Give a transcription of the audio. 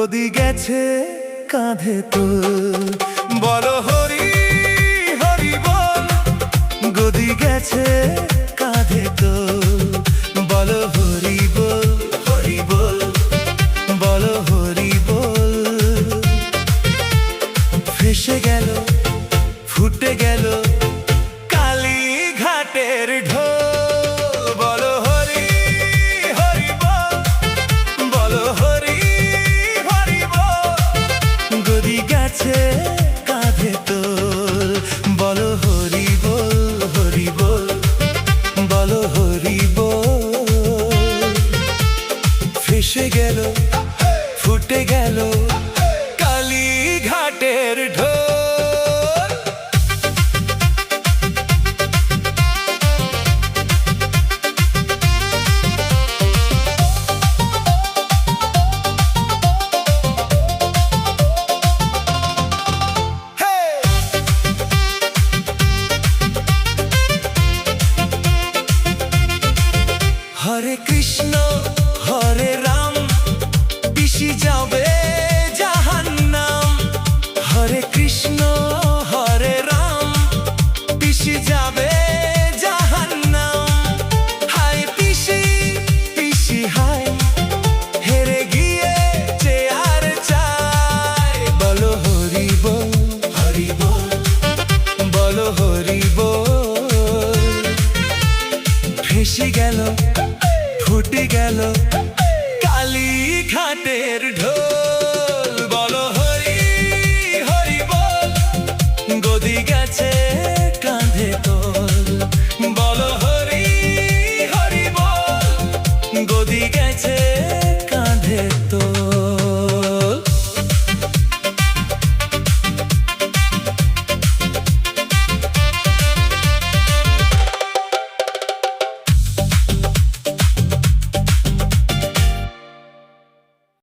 গদি গেছে কাঁধে তোল, বলো হরি হরি বল। গদি গেছে কাঁধে তোল, বলো হরি বল হরি বল, বলো হরি বল। ভেসে গেল ফুটে গেল কালী ঘাটের ঢোল, বলো হরি হরি বল, বলো হরি হরি বল। গদি গেছে কাঁধে তোল, বলো হরি বল হরি বল, বলো হরি বল। ভেসে গেল ফুটে গেল কালী ঘাটের ঢোল। হরে কৃষ্ণ হরে রাম, পিসি যাবে জাহান্নাম। হরে কৃষ্ণ হরে রাম, পিসি যাবে জাহান্নাম। হায় পিসি পিসি হায়, হেরে গিয়ে চেয়ার চায়। বলো হরি বল হরি বল, বলো হরি বল। ভেসে গেল ফুটে গেল কালী ঘাটের ঢোল, বলো হরি হরি বল। গদি গেছে কাঁধে তোল, বলো হরি হরি বল। গদি গেছে